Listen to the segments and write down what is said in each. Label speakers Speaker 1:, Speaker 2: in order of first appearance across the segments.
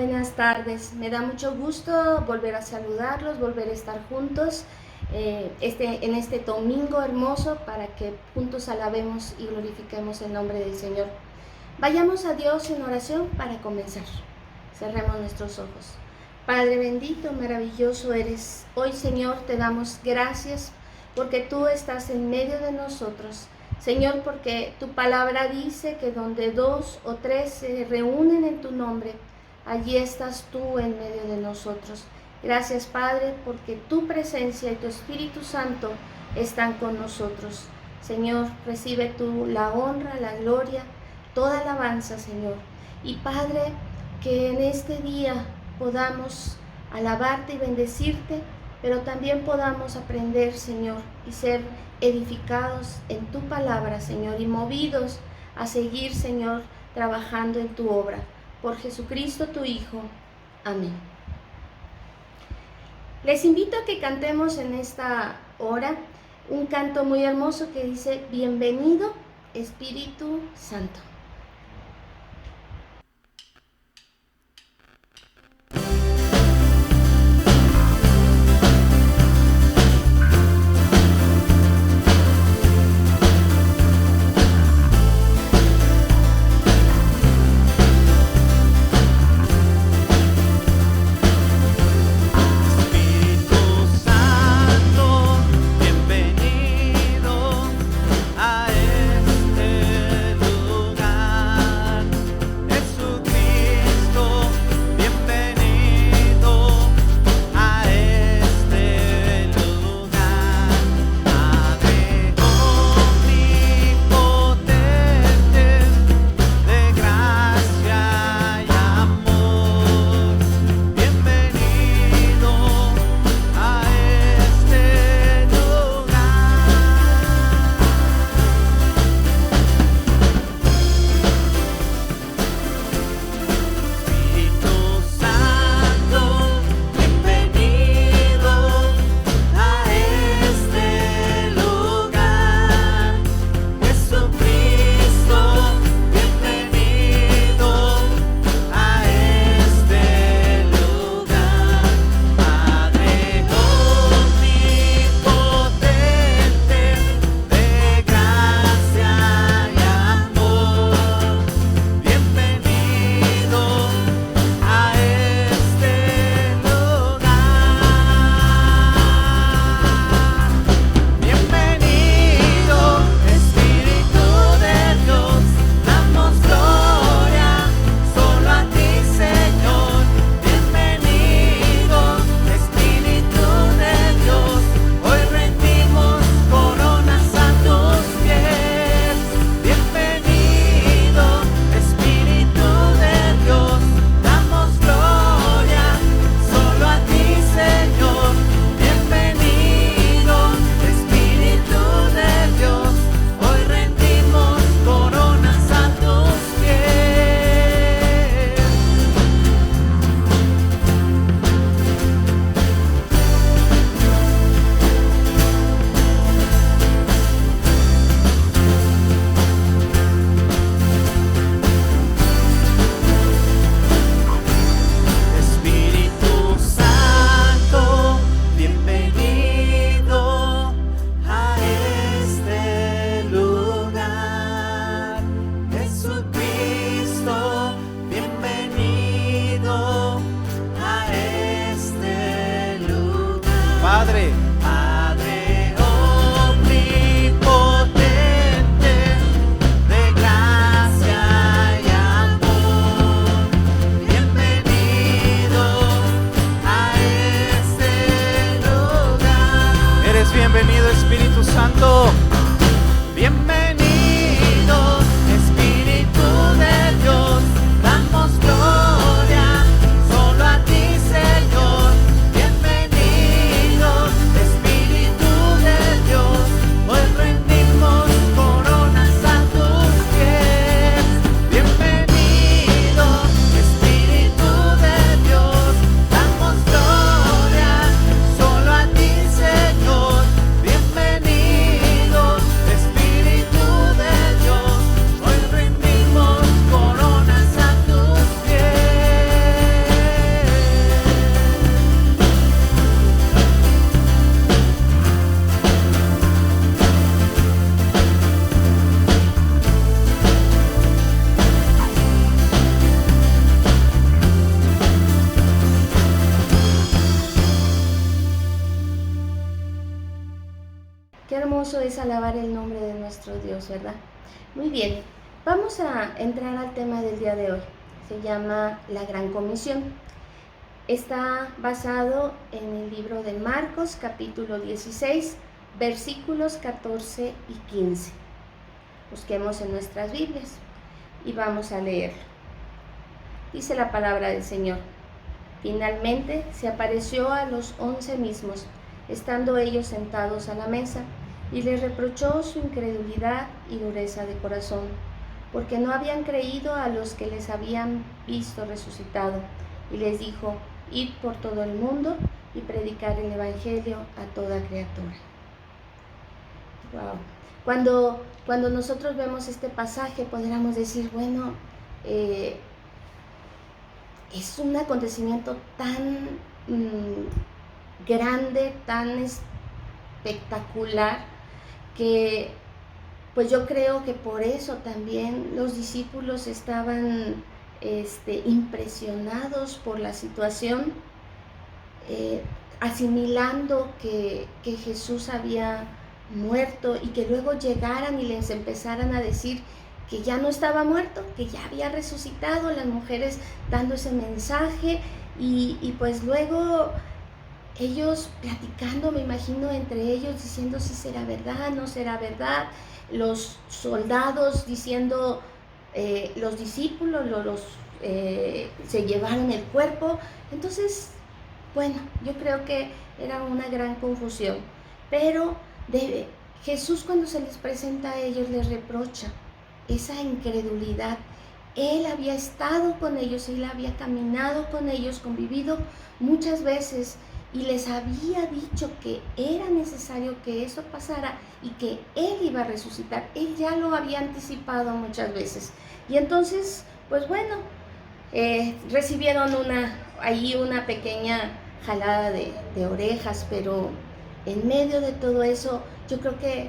Speaker 1: Buenas tardes, me da mucho gusto volver a saludarlos, volver a estar juntos en este domingo hermoso para que juntos alabemos y glorifiquemos el nombre del Señor. Vayamos a Dios en oración para comenzar. Cerremos nuestros ojos. Padre bendito, maravilloso eres. Hoy, Señor, te damos gracias porque tú estás en medio de nosotros. Señor, porque tu palabra dice que donde 2 o 3 se reúnen en tu nombre, allí estás tú en medio de nosotros. Gracias, Padre, porque tu presencia y tu Espíritu Santo están con nosotros. Señor, recibe tú la honra, la gloria, toda alabanza, Señor. Y Padre, que en este día podamos alabarte y bendecirte, pero también podamos aprender, Señor, y ser edificados en tu palabra, Señor, y movidos a seguir, Señor, trabajando en tu obra. Por Jesucristo, tu Hijo. Amén. Les invito a que cantemos en esta hora un canto muy hermoso que dice: Bienvenido, Espíritu Santo.
Speaker 2: Bienvenido, Espíritu Santo. Bienvenido, Espíritu de Dios. Damos gloria solo a ti, Señor. Bienvenido,
Speaker 1: Qué hermoso es alabar el nombre de nuestro Dios, ¿verdad? Muy bien, vamos a entrar al tema del día de hoy. Se llama la Gran Comisión. Está basado en el libro de Marcos, capítulo 16, versículos 14 y 15. Busquemos en nuestras Biblias y vamos a leerlo. Dice la palabra del Señor: Finalmente se apareció a los 11 mismos, estando ellos sentados a la mesa, y les reprochó su incredulidad y dureza de corazón, porque no habían creído a los que les habían visto resucitado, y les dijo: Id por todo el mundo y predicar el Evangelio a toda criatura. Wow. Cuando nosotros vemos este pasaje, podríamos decir, bueno, es un acontecimiento tan grande, tan espectacular, que pues yo creo que por eso también los discípulos estaban impresionados por la situación, asimilando que Jesús había muerto, y que luego llegaran y les empezaran a decir que ya no estaba muerto, que ya había resucitado, las mujeres dando ese mensaje, y pues luego ellos platicando, me imagino, entre ellos, diciendo si será verdad, no será verdad, los soldados diciendo, los discípulos se llevaron el cuerpo. Entonces, bueno, yo creo que era una gran confusión, pero Jesús, cuando se les presenta a ellos, les reprocha esa incredulidad. Él había estado con ellos, él había caminado con ellos, convivido muchas veces, y les había dicho que era necesario que eso pasara y que él iba a resucitar. Él ya lo había anticipado muchas veces. Y entonces, pues bueno, recibieron una pequeña jalada de orejas, pero en medio de todo eso, yo creo que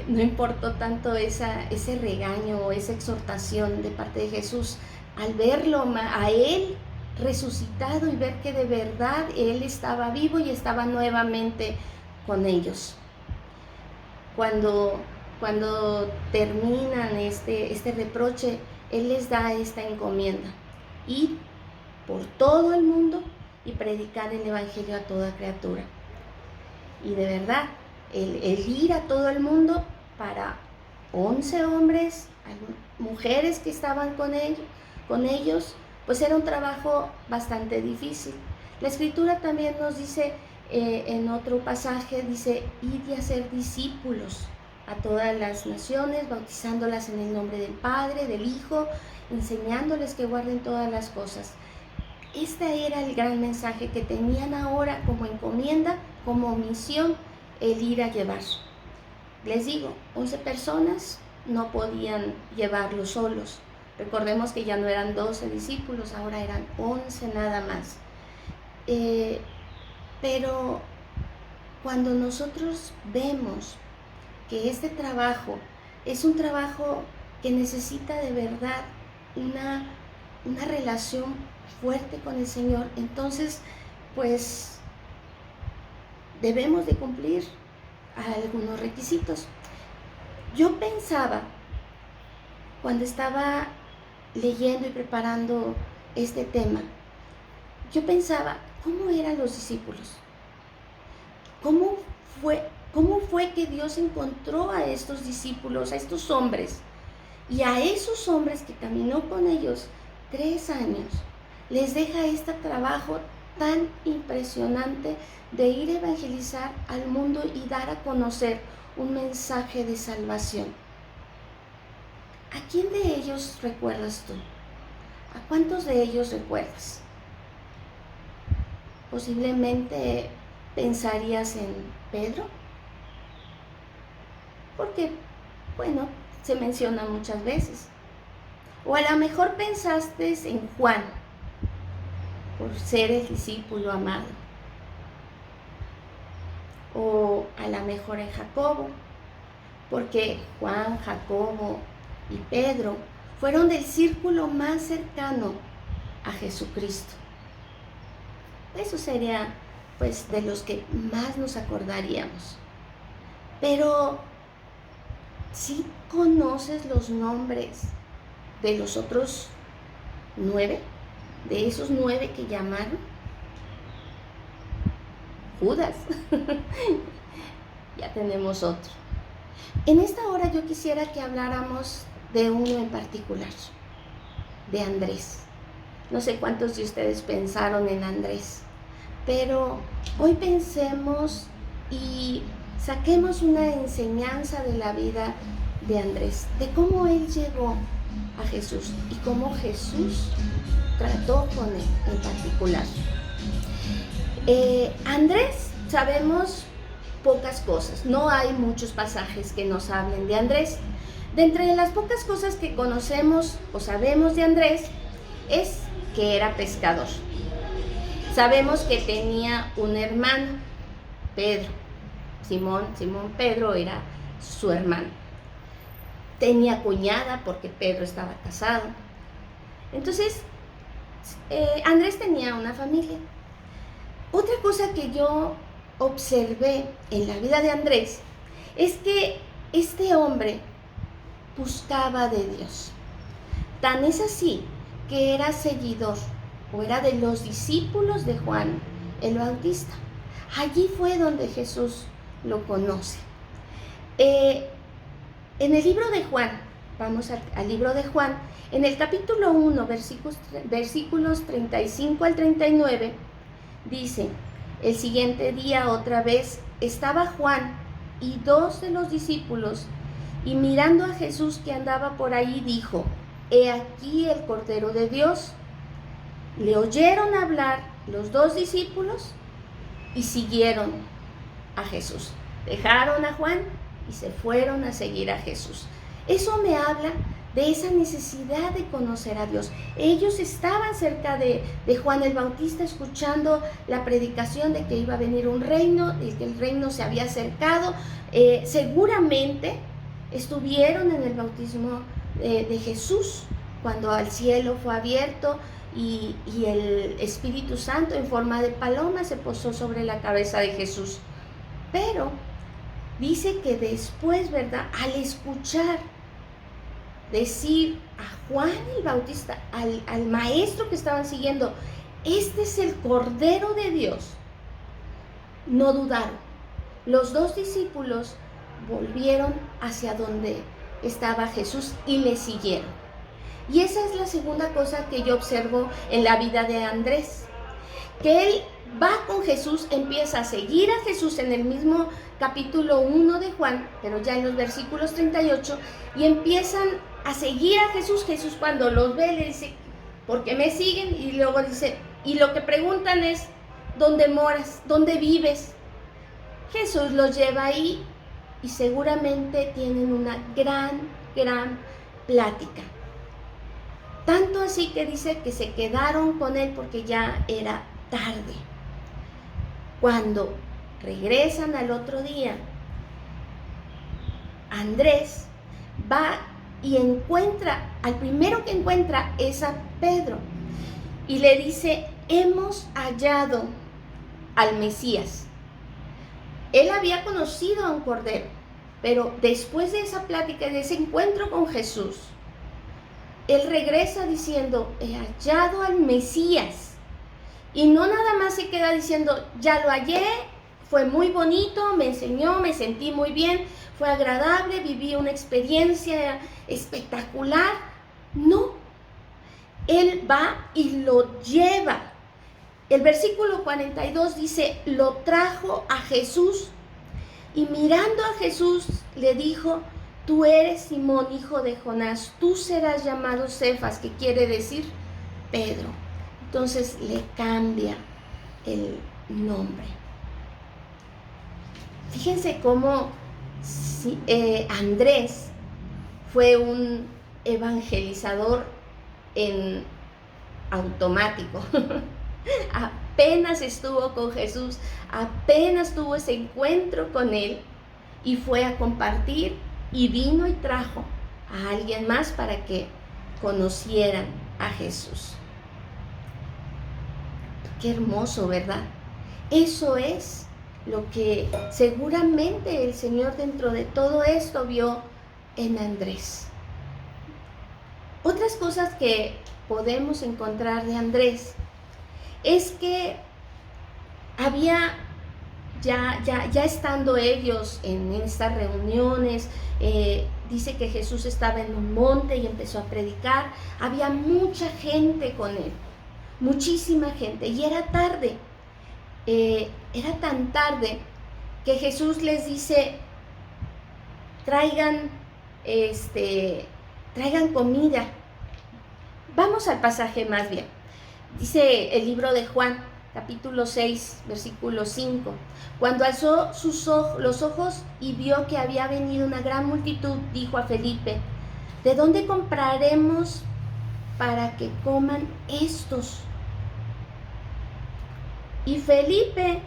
Speaker 1: no importó tanto ese regaño o esa exhortación de parte de Jesús al verlo a él resucitado y ver que de verdad él estaba vivo y estaba nuevamente con ellos. Cuando terminan este reproche, él les da esta encomienda: ir por todo el mundo y predicar el Evangelio a toda criatura. Y de verdad, el ir a todo el mundo, para 11 hombres, mujeres que estaban con ellos, pues era un trabajo bastante difícil. La Escritura también nos dice, en otro pasaje, dice: id y hacer discípulos a todas las naciones, bautizándolas en el nombre del Padre, del Hijo, enseñándoles que guarden todas las cosas. Este era el gran mensaje que tenían ahora como encomienda, como misión, el ir a llevar. Les digo, 11 personas no podían llevarlo solos. Recordemos que ya no eran 12 discípulos, ahora eran 11 nada más. Pero cuando nosotros vemos que este trabajo es un trabajo que necesita de verdad una relación fuerte con el Señor, entonces pues debemos de cumplir algunos requisitos. Yo pensaba, cuando estaba leyendo y preparando este tema, yo pensaba, ¿cómo eran los discípulos? ¿Cómo fue que Dios encontró a estos discípulos, a estos hombres? Y a esos hombres que caminó con ellos 3 años, les deja este trabajo tan impresionante de ir a evangelizar al mundo y dar a conocer un mensaje de salvación. ¿A quién de ellos recuerdas tú? ¿A cuántos de ellos recuerdas? Posiblemente pensarías en Pedro, porque, bueno, se menciona muchas veces. O a lo mejor pensaste en Juan, por ser el discípulo amado. O a lo mejor en Jacobo, porque Juan, Jacobo y Pedro fueron del círculo más cercano a Jesucristo. Eso sería, pues, de los que más nos acordaríamos. Pero ¿sí conoces los nombres de los otros 9? De esos 9 que llamaron. Judas. Ya tenemos otro. En esta hora yo quisiera que habláramos de uno en particular, de Andrés. No sé cuántos de ustedes pensaron en Andrés, pero hoy pensemos y saquemos una enseñanza de la vida de Andrés, de cómo él llegó a Jesús y cómo Jesús trató con él en particular. Andrés, sabemos pocas cosas, no hay muchos pasajes que nos hablen de Andrés. De entre las pocas cosas que conocemos o sabemos de Andrés es que era pescador. Sabemos que tenía un hermano, Pedro. Simón Pedro era su hermano. Tenía cuñada porque Pedro estaba casado. Entonces, Andrés tenía una familia. Otra cosa que yo observé en la vida de Andrés es que este hombre buscaba de Dios. Tan es así que era seguidor o era de los discípulos de Juan el Bautista. Allí fue donde Jesús lo conoce. En el libro de Juan, vamos al libro de Juan, en el capítulo 1, versículos 35 al 39, dice: el siguiente día otra vez estaba Juan y 2 de los discípulos, y mirando a Jesús que andaba por ahí, dijo: he aquí el Cordero de Dios. Le oyeron hablar los 2 discípulos y siguieron a Jesús. Dejaron a Juan y se fueron a seguir a Jesús. Eso me habla de esa necesidad de conocer a Dios. Ellos estaban cerca de Juan el Bautista, escuchando la predicación de que iba a venir un reino, de que el reino se había acercado. Seguramente estuvieron en el bautismo de Jesús, cuando el cielo fue abierto y el Espíritu Santo en forma de paloma se posó sobre la cabeza de Jesús. Pero dice que después, ¿verdad?, al escuchar decir a Juan el Bautista, al maestro que estaban siguiendo, este es el Cordero de Dios, no dudaron. Los 2 discípulos volvieron hacia donde estaba Jesús y le siguieron. Y esa es la segunda cosa que yo observo en la vida de Andrés, que él va con Jesús, empieza a seguir a Jesús en el mismo capítulo 1 de Juan, pero ya en los versículos 38, y empiezan a seguir a Jesús. Jesús, cuando los ve, le dice: ¿por qué me siguen? Y luego dice, y lo que preguntan es: ¿dónde moras? ¿Dónde vives? Jesús los lleva ahí y seguramente tienen una gran plática. Tanto así que dice que se quedaron con él porque ya era tarde. Cuando regresan al otro día, Andrés va y encuentra, al primero que encuentra es a Pedro, y le dice: hemos hallado al Mesías. Él había conocido a un cordero, pero después de esa plática, de ese encuentro con Jesús, él regresa diciendo: he hallado al Mesías. Y no nada más se queda diciendo: ya lo hallé, fue muy bonito, me enseñó, me sentí muy bien, fue agradable, viví una experiencia espectacular. No, él va y lo lleva. El versículo 42 dice: lo trajo a Jesús, y mirando a Jesús le dijo: tú eres Simón, hijo de Jonás, tú serás llamado Cefas, que quiere decir Pedro. Entonces le cambia el nombre. Fíjense cómo Andrés fue un evangelizador en automático. Apenas estuvo con Jesús, apenas tuvo ese encuentro con él, y fue a compartir, y vino y trajo a alguien más para que conocieran a Jesús. Qué hermoso, ¿verdad? Eso es lo que seguramente el Señor dentro de todo esto vio en Andrés. Otras cosas que podemos encontrar de Andrés es que había, ya estando ellos en estas reuniones, dice que Jesús estaba en un monte y empezó a predicar. Había mucha gente con él, muchísima gente, y era tarde. Era tan tarde que Jesús les dice: traigan comida. Vamos al pasaje más bien. Dice el libro de Juan, capítulo 6, versículo 5. Cuando alzó los ojos y vio que había venido una gran multitud, dijo a Felipe: ¿de dónde compraremos para que coman estos? Y Felipe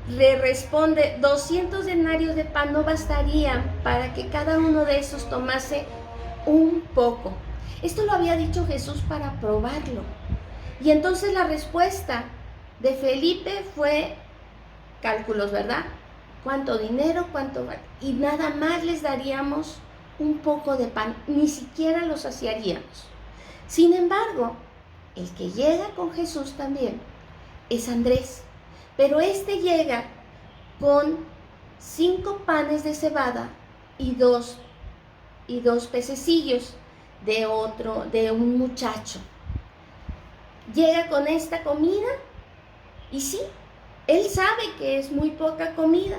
Speaker 1: le responde: 200 denarios de pan no bastarían para que cada uno de esos tomase un poco. Esto lo había dicho Jesús para probarlo. Y entonces la respuesta de Felipe fue cálculos, ¿verdad? ¿Cuánto dinero? ¿Cuánto vale? Y nada más les daríamos un poco de pan, ni siquiera los saciaríamos. Sin embargo, el que llega con Jesús también es Andrés, pero este llega con 5 panes de cebada y dos pececillos de un muchacho. Llega con esta comida y sí, él sabe que es muy poca comida,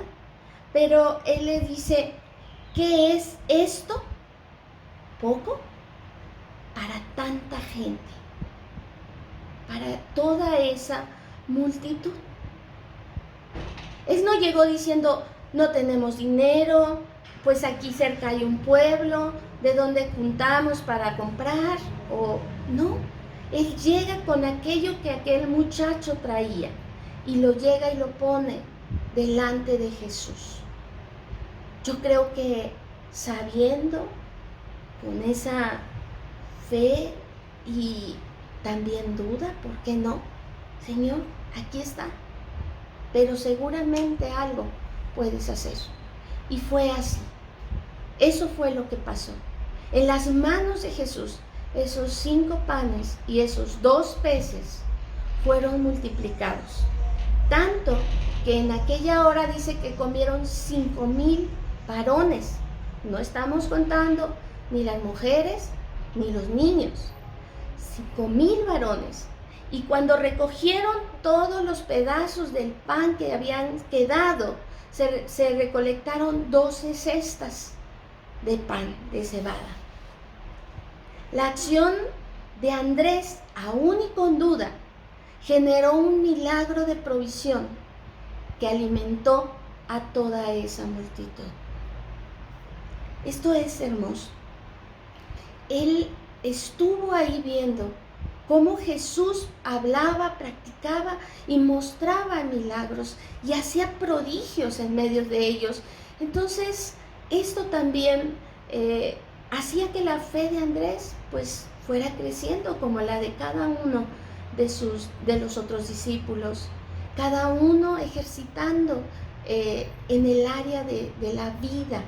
Speaker 1: pero él le dice: ¿qué es esto? ¿Poco? Para tanta gente, para toda esa multitud. Él no llegó diciendo: no tenemos dinero, pues aquí cerca hay un pueblo, ¿de dónde juntamos para comprar? O no, él llega con aquello que aquel muchacho traía y lo llega y lo pone delante de Jesús. Yo creo que sabiendo, con esa fe y también duda, ¿por qué no? Señor, aquí está, pero seguramente algo puedes hacer. Y fue así. Eso fue lo que pasó. En las manos de Jesús, esos 5 panes y esos 2 peces fueron multiplicados. Tanto que en aquella hora dice que comieron 5,000 varones. No estamos contando ni las mujeres ni los niños. 5,000 varones. Y cuando recogieron todos los pedazos del pan que habían quedado, se recolectaron 12 cestas de pan de cebada. La acción de Andrés, aún y con duda, generó un milagro de provisión que alimentó a toda esa multitud. Esto es hermoso. Él estuvo ahí viendo cómo Jesús hablaba, practicaba y mostraba milagros y hacía prodigios en medio de ellos. Entonces, esto también hacía que la fe de Andrés pues fuera creciendo como la de cada uno de los otros discípulos, cada uno ejercitando en el área de la vida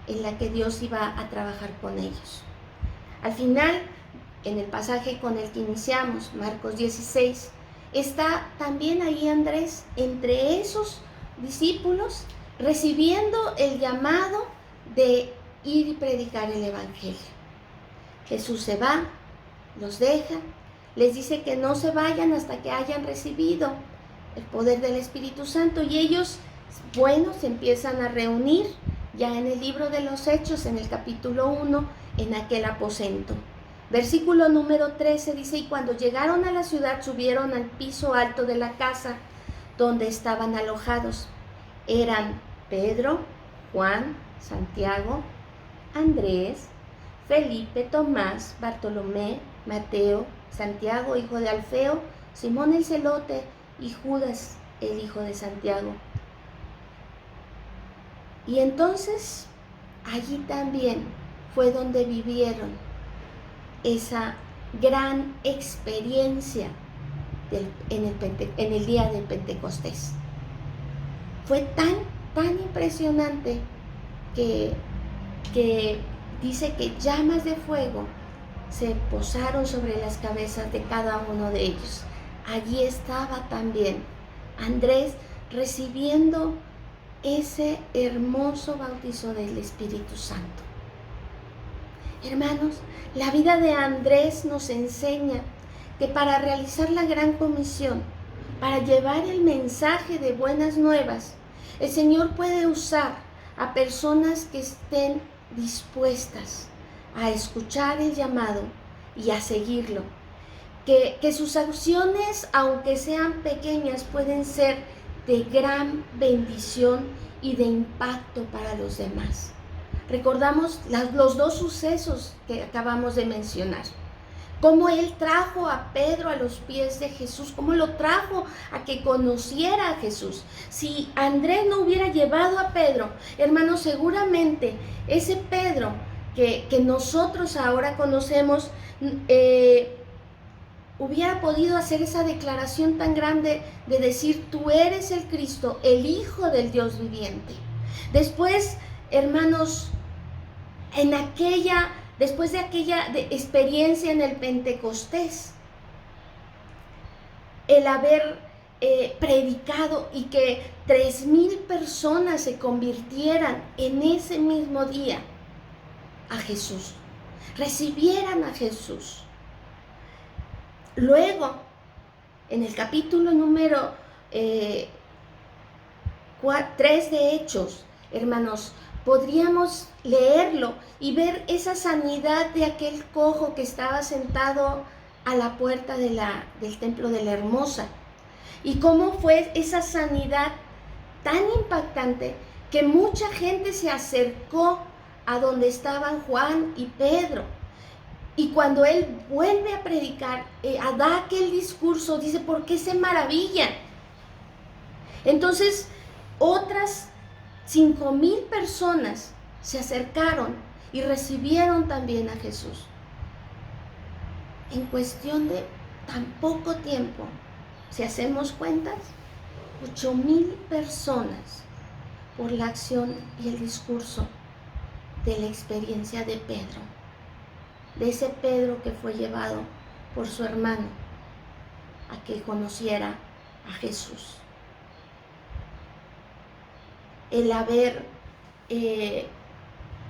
Speaker 1: en la que Dios iba a trabajar con ellos. Al final, en el pasaje con el que iniciamos, Marcos 16, está también ahí Andrés entre esos discípulos recibiendo el llamado de ir y predicar el evangelio. Jesús se va, los deja, les dice que no se vayan hasta que hayan recibido el poder del Espíritu Santo, y ellos, bueno, se empiezan a reunir ya en el libro de los Hechos, en el capítulo 1, en aquel aposento. Versículo número 13 dice: y cuando llegaron a la ciudad, subieron al piso alto de la casa donde estaban alojados. Eran Pedro, Juan, Santiago, Andrés, Felipe, Tomás, Bartolomé, Mateo, Santiago, hijo de Alfeo, Simón el celote y Judas, el hijo de Santiago. Y entonces allí también fue donde vivieron esa gran experiencia en el día del Pentecostés. Fue tan impresionante que dice que llamas de fuego se posaron sobre las cabezas de cada uno de ellos. Allí estaba también Andrés recibiendo ese hermoso bautizo del Espíritu Santo. Hermanos, la vida de Andrés nos enseña que para realizar la gran comisión, para llevar el mensaje de buenas nuevas, el Señor puede usar a personas que estén dispuestas a escuchar el llamado y a seguirlo. Que sus acciones, aunque sean pequeñas, pueden ser de gran bendición y de impacto para los demás. Recordamos los dos sucesos que acabamos de mencionar. Cómo él trajo a Pedro a los pies de Jesús, cómo lo trajo a que conociera a Jesús. Si Andrés no hubiera llevado a Pedro, hermanos, seguramente ese Pedro que nosotros ahora conocemos, hubiera podido hacer esa declaración tan grande de decir: tú eres el Cristo, el Hijo del Dios viviente. Después, hermanos, después de aquella experiencia en el Pentecostés, el haber predicado y que 3,000 personas se convirtieran en ese mismo día a Jesús, recibieran a Jesús. Luego, en el capítulo número 3 de Hechos, hermanos, podríamos leerlo y ver esa sanidad de aquel cojo que estaba sentado a la puerta del templo de la Hermosa. Y cómo fue esa sanidad tan impactante que mucha gente se acercó a donde estaban Juan y Pedro. Y cuando él vuelve a predicar, da aquel discurso, dice: ¿por qué se maravillan? Entonces, otras 5,000 personas se acercaron y recibieron también a Jesús. En cuestión de tan poco tiempo, si hacemos cuentas, 8,000 personas por la acción y el discurso de la experiencia de Pedro. De ese Pedro que fue llevado por su hermano a que conociera a Jesús. El haber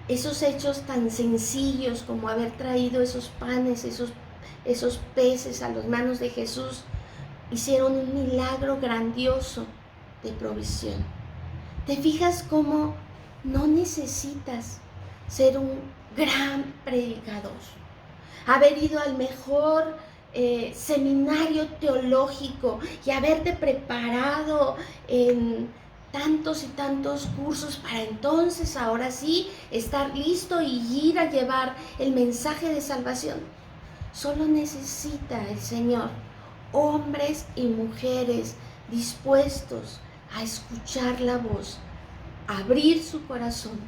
Speaker 1: esos hechos tan sencillos como haber traído esos panes, esos peces a las manos de Jesús, hicieron un milagro grandioso de provisión. ¿Te fijas cómo no necesitas ser un gran predicador, haber ido al mejor seminario teológico y haberte preparado en tantos y tantos cursos para entonces ahora sí estar listo y ir a llevar el mensaje de salvación? Solo necesita el Señor hombres y mujeres dispuestos a escuchar la voz, a abrir su corazón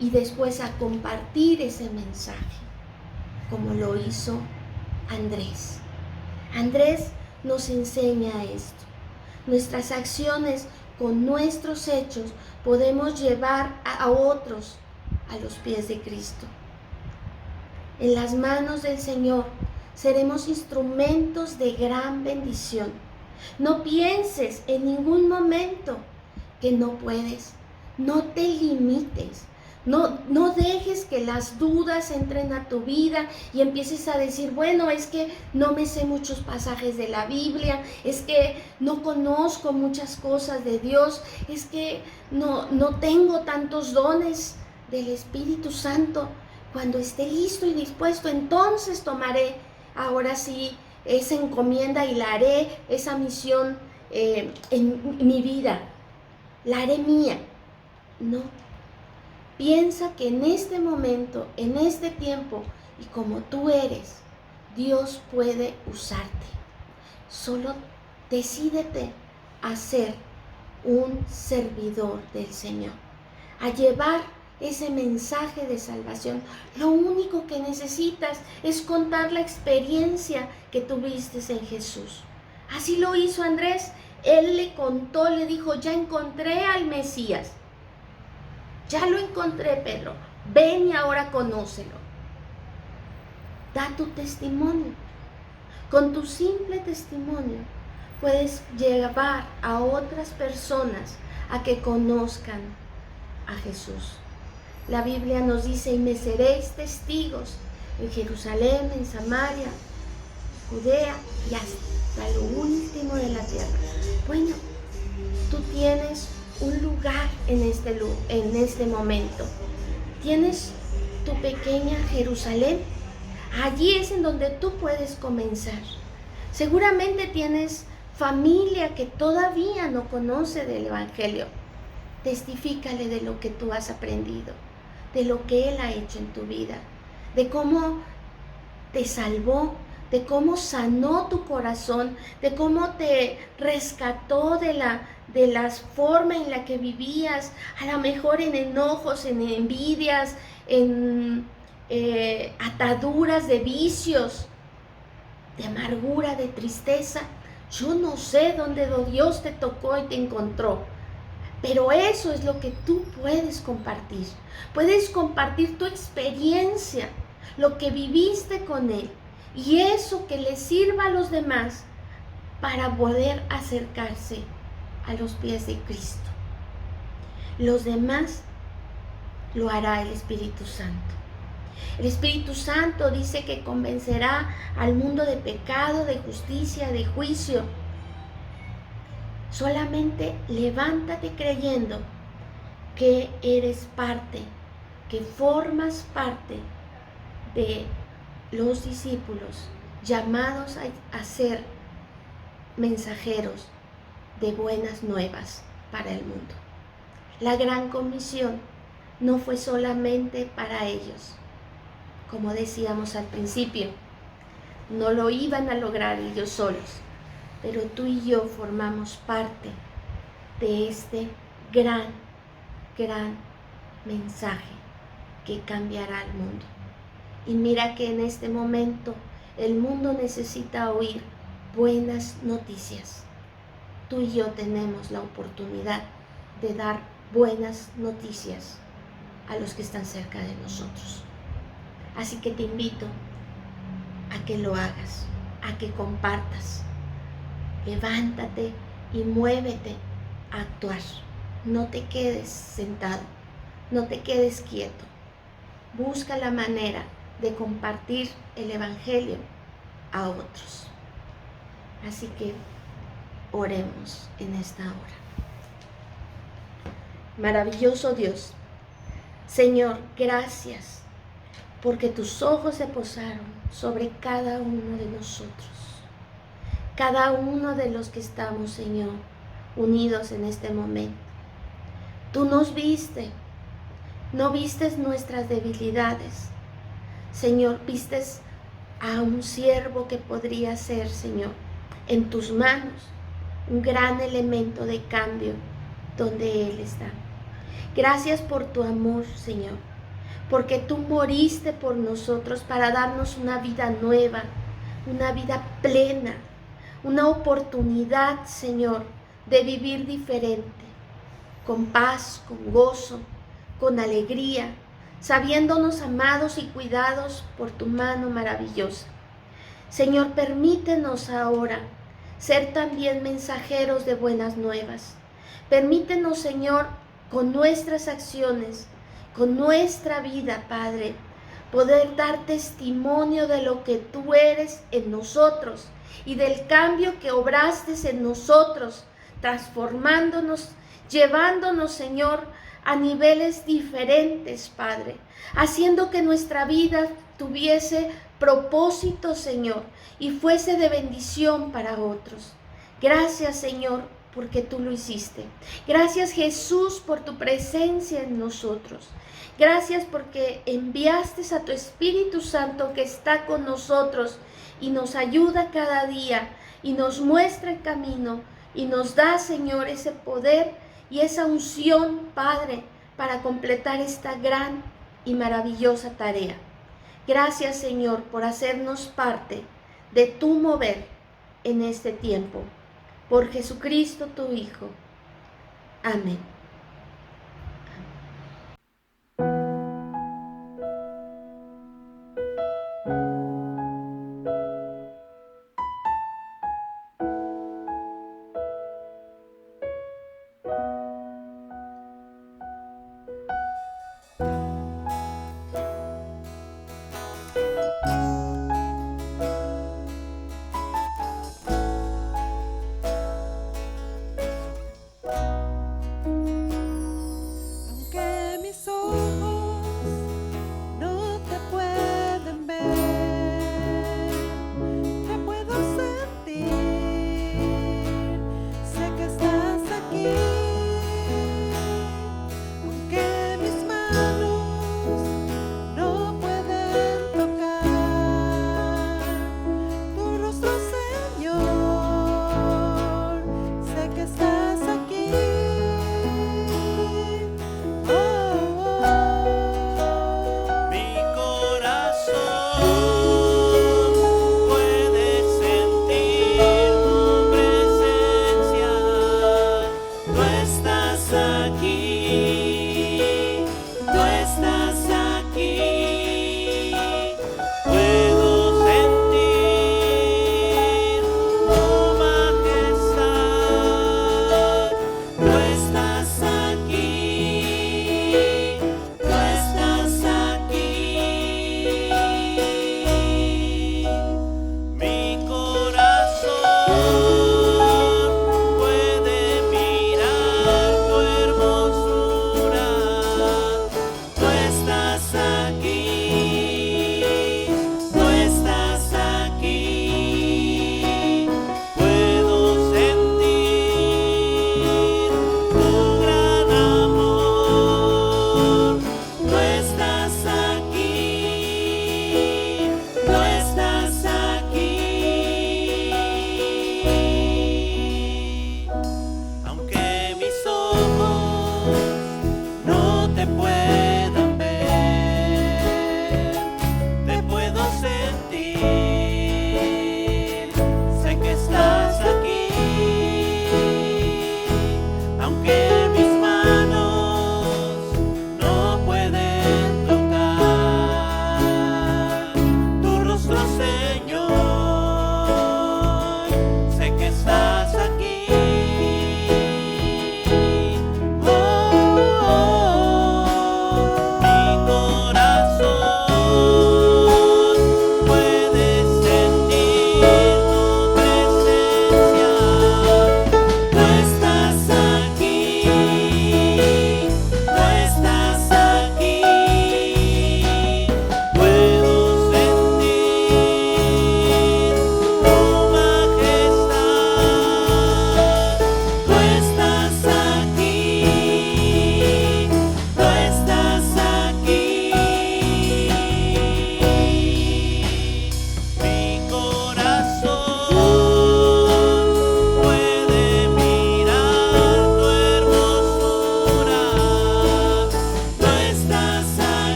Speaker 1: y después a compartir ese mensaje, como lo hizo Andrés. Andrés nos enseña esto. Nuestras acciones con nuestros hechos podemos llevar a otros a los pies de Cristo. En las manos del Señor seremos instrumentos de gran bendición. No pienses en ningún momento que no puedes. No te limites. No dejes que las dudas entren a tu vida y empieces a decir: bueno, es que no me sé muchos pasajes de la Biblia, es que no conozco muchas cosas de Dios, es que no tengo tantos dones del Espíritu Santo. Cuando esté listo y dispuesto, entonces tomaré ahora sí esa encomienda y la haré, esa misión en mi vida, la haré mía. No. Piensa que en este momento, en este tiempo, y como tú eres, Dios puede usarte. Solo decídete a ser un servidor del Señor, a llevar ese mensaje de salvación. Lo único que necesitas es contar la experiencia que tuviste en Jesús. Así lo hizo Andrés. Él le contó, le dijo, ya encontré al Mesías. Ya lo encontré, Pedro. Ven y ahora conócelo. Da tu testimonio. Con tu simple testimonio puedes llevar a otras personas a que conozcan a Jesús. La Biblia nos dice, y me seréis testigos en Jerusalén, en Samaria, Judea y hasta lo último de la tierra. Bueno, tú tienes un lugar en este momento. Tienes tu pequeña Jerusalén. Allí es en donde tú puedes comenzar. Seguramente tienes familia que todavía no conoce del Evangelio. Testifícale de lo que tú has aprendido, de lo que Él ha hecho en tu vida, de cómo te salvó, de cómo sanó tu corazón, de cómo te rescató de la forma en la que vivías, a lo mejor en enojos, en envidias, en ataduras de vicios, de amargura, de tristeza. Yo no sé dónde Dios te tocó y te encontró, pero eso es lo que tú puedes compartir. Puedes compartir tu experiencia, lo que viviste con Él, y eso que le sirva a los demás para poder acercarse a los pies de Cristo. Los demás lo hará el Espíritu Santo. El Espíritu Santo dice que convencerá al mundo de pecado, de justicia, de juicio. Solamente levántate creyendo que eres parte, que formas parte de los discípulos llamados a ser mensajeros de buenas nuevas para el mundo. La gran comisión no fue solamente para ellos. Como decíamos al principio, no lo iban a lograr ellos solos, pero tú y yo formamos parte de este gran mensaje que cambiará al mundo. Y mira que en este momento el mundo necesita oír buenas noticias. Tú y yo tenemos la oportunidad de dar buenas noticias a los que están cerca de nosotros. Así que te invito a que lo hagas, a que compartas. Levántate y muévete a actuar. No te quedes sentado, no te quedes quieto. Busca la manera de compartir el Evangelio a otros. Así que oremos en esta hora. Maravilloso Dios, Señor, gracias porque tus ojos se posaron sobre cada uno de nosotros, cada uno de los que estamos, Señor, unidos en este momento. Tú nos viste, no vistes nuestras debilidades, Señor, vistes a un siervo que podría ser, Señor, en tus manos, un gran elemento de cambio donde Él está. Gracias por tu amor, Señor, porque tú moriste por nosotros para darnos una vida nueva, una vida plena, una oportunidad, Señor, de vivir diferente, con paz, con gozo, con alegría, sabiéndonos amados y cuidados por tu mano maravillosa. Señor, permítenos ahora ser también mensajeros de buenas nuevas. Permítenos, Señor, con nuestras acciones, con nuestra vida, Padre, poder dar testimonio de lo que tú eres en nosotros y del cambio que obraste en nosotros, transformándonos, llevándonos, Señor, a niveles diferentes, Padre, haciendo que nuestra vida tuviese propósito, Señor, y fuese de bendición para otros. Gracias, Señor, porque tú lo hiciste. Gracias, Jesús, por tu presencia en nosotros. Gracias porque enviaste a tu Espíritu Santo que está con nosotros y nos ayuda cada día y nos muestra el camino y nos da, Señor, ese poder y esa unción, Padre, para completar esta gran y maravillosa tarea. Gracias, Señor, por hacernos parte de tu mover en este tiempo. Por Jesucristo tu Hijo. Amén.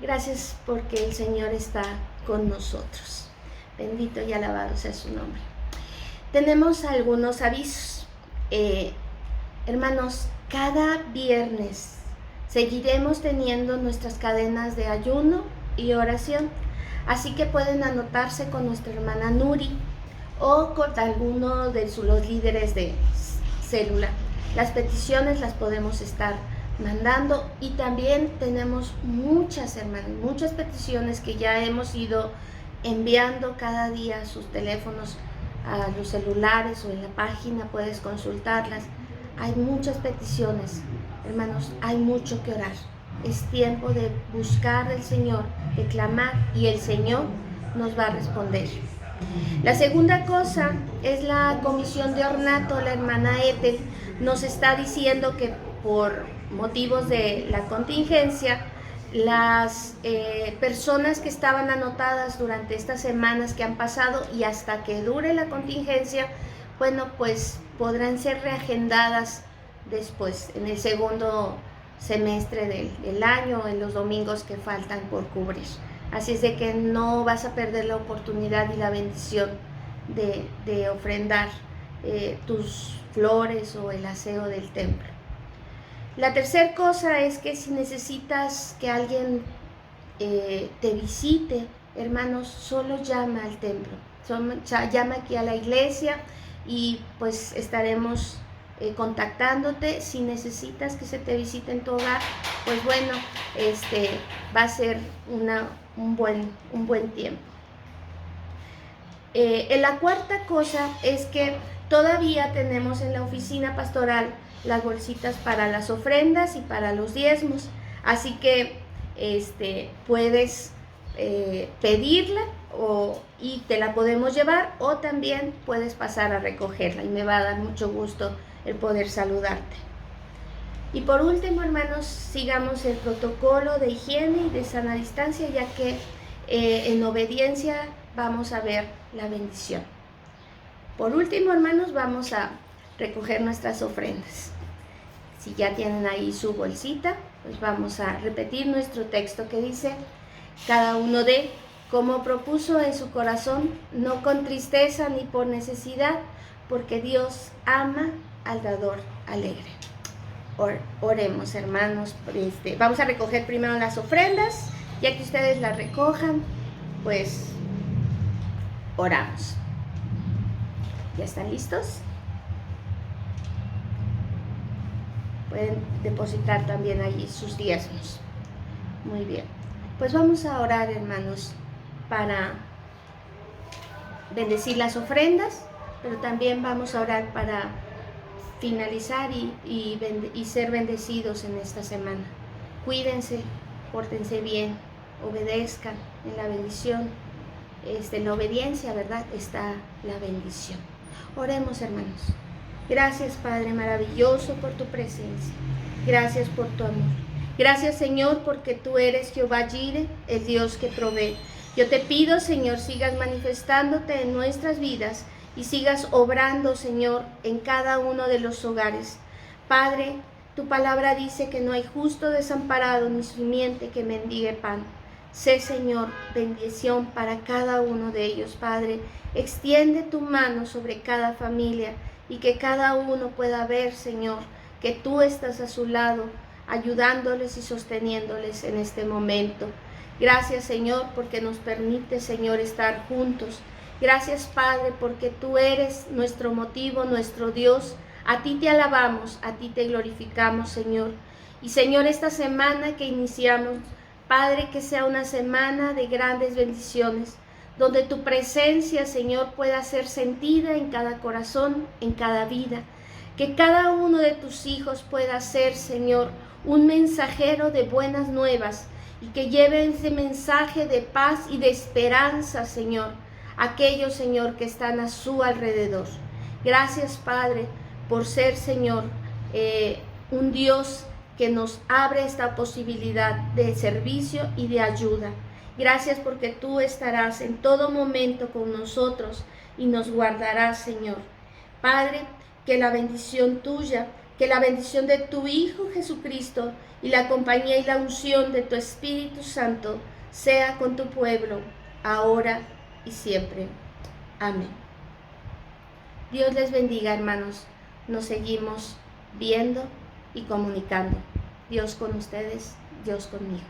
Speaker 1: Gracias porque el Señor está con nosotros. Bendito y alabado sea su nombre. Tenemos algunos avisos. Hermanos, cada viernes seguiremos teniendo nuestras cadenas de ayuno y oración. Así que pueden anotarse con nuestra hermana Nuri o con alguno de los líderes de célula. Las peticiones las podemos estar mandando y también tenemos muchas, hermanas, muchas peticiones que ya hemos ido enviando cada día a sus teléfonos, a los celulares o en la página, puedes consultarlas. Hay muchas peticiones, hermanos, hay mucho que orar. Es tiempo de buscar al Señor, de clamar, y el Señor nos va a responder. La segunda cosa es la comisión de ornato. La hermana Ethel nos está diciendo que por motivos de la contingencia, las personas que estaban anotadas durante estas semanas que han pasado y hasta que dure la contingencia, bueno, pues podrán ser reagendadas después, en el segundo semestre del año, en los domingos que faltan por cubrir. Así es de que no vas a perder la oportunidad y la bendición de ofrendar tus flores o el aseo del templo. La tercera cosa es que si necesitas que alguien te visite, hermanos, solo llama al templo, llama aquí a la iglesia y pues estaremos contactándote. Si necesitas que se te visite en tu hogar, pues bueno, va a ser un buen tiempo. La cuarta cosa es que todavía tenemos en la oficina pastoral las bolsitas para las ofrendas y para los diezmos, así que puedes pedirla y te la podemos llevar, o también puedes pasar a recogerla y me va a dar mucho gusto el poder saludarte. Y por último, hermanos, sigamos el protocolo de higiene y de sana distancia, ya que en obediencia vamos a ver la bendición. Por último, hermanos, vamos a recoger nuestras ofrendas. Si ya tienen ahí su bolsita, pues vamos a repetir nuestro texto que dice: cada uno dé como propuso en su corazón, no con tristeza ni por necesidad, porque Dios ama al dador alegre. Oremos, hermanos. Vamos a recoger primero las ofrendas. Ya que ustedes las recojan, pues oramos. ¿Ya están listos? Pueden depositar también allí sus diezmos. Muy bien. Pues vamos a orar, hermanos, para bendecir las ofrendas, pero también vamos a orar para finalizar y ser bendecidos en esta semana. Cuídense, pórtense bien, obedezcan en la bendición. En la obediencia, ¿verdad?, está la bendición. Oremos, hermanos. Gracias, Padre maravilloso, por tu presencia. Gracias por tu amor. Gracias, Señor, porque tú eres Jehová Jireh, el Dios que provee. Yo te pido, Señor, sigas manifestándote en nuestras vidas y sigas obrando, Señor, en cada uno de los hogares. Padre, tu palabra dice que no hay justo desamparado ni simiente que mendigue pan. Sé, Señor, bendición para cada uno de ellos, Padre. Extiende tu mano sobre cada familia y que cada uno pueda ver, Señor, que tú estás a su lado, ayudándoles y sosteniéndoles en este momento. Gracias, Señor, porque nos permite, Señor, estar juntos. Gracias, Padre, porque tú eres nuestro motivo, nuestro Dios. A ti te alabamos, a ti te glorificamos, Señor. Y, Señor, esta semana que iniciamos, Padre, que sea una semana de grandes bendiciones, donde tu presencia, Señor, pueda ser sentida en cada corazón, en cada vida. Que cada uno de tus hijos pueda ser, Señor, un mensajero de buenas nuevas y que lleve ese mensaje de paz y de esperanza, Señor, a aquellos, Señor, que están a su alrededor. Gracias, Padre, por ser, Señor, un Dios que nos abre esta posibilidad de servicio y de ayuda. Gracias porque tú estarás en todo momento con nosotros y nos guardarás, Señor. Padre, que la bendición tuya, que la bendición de tu Hijo Jesucristo y la compañía y la unción de tu Espíritu Santo sea con tu pueblo, ahora y siempre. Amén. Dios les bendiga, hermanos. Nos seguimos viendo y comunicando. Dios con ustedes, Dios conmigo.